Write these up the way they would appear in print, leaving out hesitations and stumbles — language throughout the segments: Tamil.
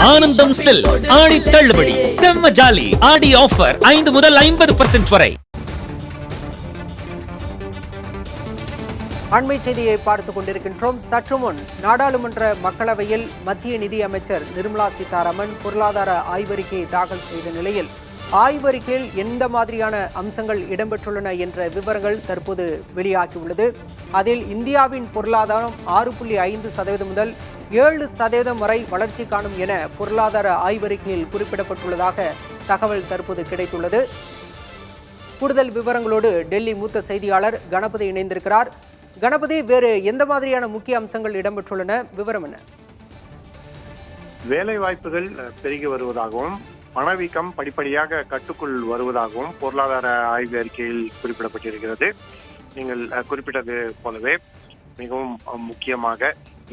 ஆனந்தம் சில்க்ஸ் ஆடி தள்ளுபடி செம்ம ஜாலி ஆடி ஆஃபர் 5 முதல் 50% வரை. அண்மை செய்தியை பார்த்துக் கொண்டிருக்கின்றோம். சற்று முன் நாடாளுமன்ற மக்களவையில் மத்திய நிதி அமைச்சர் நிர்மலா சீதாராமன் பொருளாதார ஆய்வறிக்கையை தாக்கல் செய்த நிலையில் ஆய்வறிக்கையில் எந்த மாதிரியான அம்சங்கள் இடம்பெற்றுள்ளன என்ற விவரங்கள் தற்போது வெளியாகியுள்ளது. அதில் இந்தியாவின் பொருளாதாரம் 6.5% முதல் 7% வரை வளர்ச்சி காணும் என பொருளாதார ஆய்வறிக்கையில் குறிப்பிடப்பட்டுள்ளதாக தகவல் தற்போது கிடைத்துள்ளது. கூடுதல் விவரங்களோடு டெல்லி மூத்த செய்தியாளர் கணபதி இணைந்திருக்கிறார். கணபதி, வேறு எந்த மாதிரியான முக்கிய அம்சங்கள் இடம்பெற்றுள்ளன, விவரம் என்ன? வேலை வாய்ப்புகள் பெருகி வருவதாகவும் பணவீக்கம் படிப்படியாக கட்டுக்குள் வருவதாகவும் பொருளாதார ஆய்வு அறிக்கையில் குறிப்பிடப்பட்டிருக்கிறது. நீங்கள் குறிப்பிட்டது போலவே மிகவும் முக்கியமாக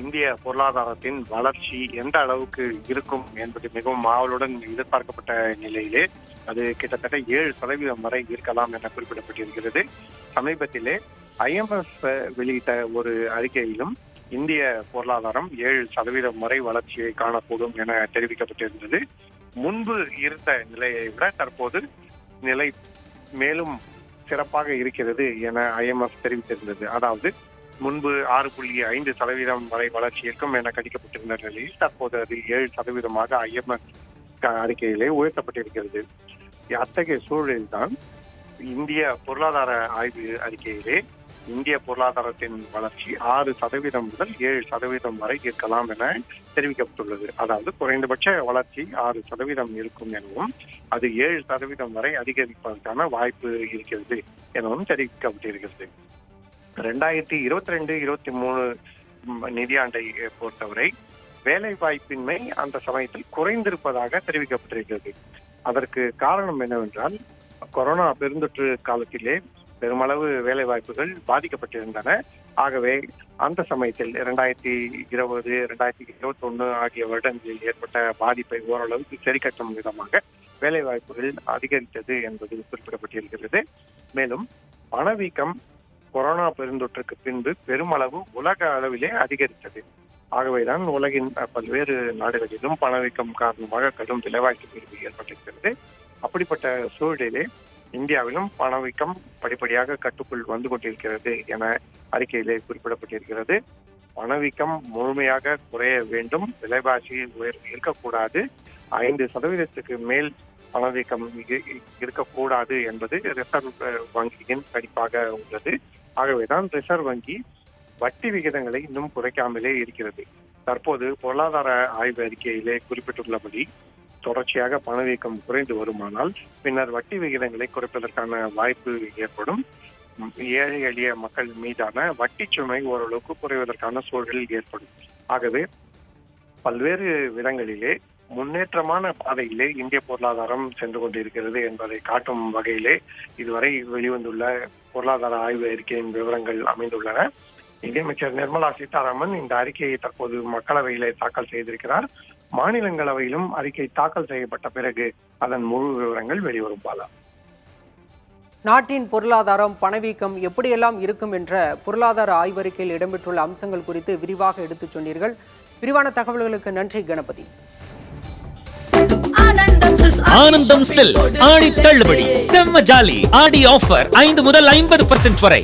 இந்திய பொருளாதாரத்தின் வளர்ச்சி எந்த அளவுக்கு இருக்கும் என்பது மிகவும் ஆவலுடன் எதிர்பார்க்கப்பட்ட நிலையிலே அது கிட்டத்தட்ட 7% வரை இருக்கலாம் என குறிப்பிடப்பட்டிருக்கிறது. சமீபத்திலே IMF வெளியிட்ட ஒரு அறிக்கையிலும் இந்திய பொருளாதாரம் 7% வரை வளர்ச்சியை காணக்கூடும் என தெரிவிக்கப்பட்டிருந்தது. முன்பு இருந்த நிலையை விட தற்போது நிலை மேலும் சிறப்பாக இருக்கிறது என IMF தெரிவித்திருந்தது. அதாவது முன்பு 6.5% வரை வளர்ச்சி இருக்கும் என கணிக்கப்பட்டிருந்த நிலையில் தற்போது அது 7% IMF அறிக்கையிலே உயர்த்தப்பட்டிருக்கிறது. அத்தகைய சூழலில்தான் இந்திய பொருளாதார ஆய்வு அறிக்கையிலே இந்திய பொருளாதாரத்தின் வளர்ச்சி 6% முதல் 7% வரை இருக்கலாம் என தெரிவிக்கப்பட்டுள்ளது. அதாவது குறைந்தபட்ச வளர்ச்சி 6% இருக்கும் எனவும் அது 7% வரை அதிகரிப்பதற்கான வாய்ப்பு இருக்கிறது எனவும் தெரிவிக்கப்பட்டிருக்கிறது. 2022-23 நிதியாண்டை பொறுத்தவரை வேலை வாய்ப்பின்மை அந்த சமயத்தில் குறைந்திருப்பதாக தெரிவிக்கப்பட்டிருக்கிறது. அதற்கு காரணம் என்னவென்றால் கொரோனா பெருந்தொற்று காலத்திலே பெருமளவு வேலை வாய்ப்புகள் பாதிக்கப்பட்டிருந்தன. ஆகவே அந்த சமயத்தில் 2020, 2021 ஆகிய வருடங்களில் ஏற்பட்ட பாதிப்பை ஓரளவுக்கு சரிகட்டும் விதமாக வேலை வாய்ப்புகள் அதிகரித்தது என்பது குறிப்பிடப்பட்டிருக்கிறது. மேலும் பணவீக்கம் கொரோனா பெருந்தொற்றுக்கு பின்பு பெருமளவு உலக அளவிலே அதிகரித்தது. ஆகவேதான் உலகின் பல்வேறு நாடுகளிலும் பணவீக்கம் காரணமாக கடும் விலைவாய்ப்பு பிரிவு ஏற்பட்டிருக்கிறது. அப்படிப்பட்ட சூழலிலே இந்தியாவிலும் பணவீக்கம் படிப்படியாக கட்டுக்குள் வந்து கொண்டிருக்கிறது என அறிக்கையிலே குறிப்பிடப்பட்டிருக்கிறது. பணவீக்கம் முழுமையாக குறைய வேண்டும், விலைவாசி உயர்வு இருக்கக்கூடாது, 5% மேல் பணவீக்கம் இருக்கக்கூடாது என்பது ரிசர்வ் வங்கியின் கணிப்பாக உள்ளது. ஆகவேதான் ரிசர்வ் வங்கி வட்டி விகிதங்களை இன்னும் குறைக்காமலே இருக்கிறது. தற்போது பொருளாதார ஆய்வு அறிக்கையிலே குறிப்பிட்டுள்ளபடி தொடர்ச்சியாக பணவீக்கம் குறைந்து வருமானால் பின்னர் வட்டி விகிதங்களை குறைப்பதற்கான வாய்ப்பு ஏற்படும். ஏழை எளிய மக்கள் மீதான வட்டி சுமை ஓரளவுக்கு குறைவதற்கான சூழல் ஏற்படும். ஆகவே பல்வேறு விதங்களிலே முன்னேற்றமான பாதையிலே இந்திய பொருளாதாரம் சென்று கொண்டிருக்கிறது என்பதை காட்டும் வகையிலே இதுவரை வெளிவந்துள்ள பொருளாதார ஆய்வு அறிக்கையின் விவரங்கள் அமைந்துள்ளன. நிதியமைச்சர் நிர்மலா சீதாராமன் இந்த அறிக்கையை தற்போது மக்களவையிலே தாக்கல் செய்திருக்கிறார். மாநிலங்களவையிலும் அறிக்கை தாக்கல் செய்யப்பட்ட பிறகு அதன் முழு விவரங்கள் வெளிவரும். பாலா, நாட்டின் பொருளாதாரம், பணவீக்கம் எப்படியெல்லாம் இருக்கும் என்ற பொருளாதார ஆய்வறிக்கையில் இடம்பெற்றுள்ள அம்சங்கள் குறித்து விரிவாக எடுத்துச் சொன்னீர்கள். விரிவான தகவல்களுக்கு நன்றி கணபதி. ஆனந்தம் சில்க்ஸ் ஆடி தள்ளுபடி செம்ம ஜாலி ஆடி ஆஃபர் 5 முதல் 50% வரை.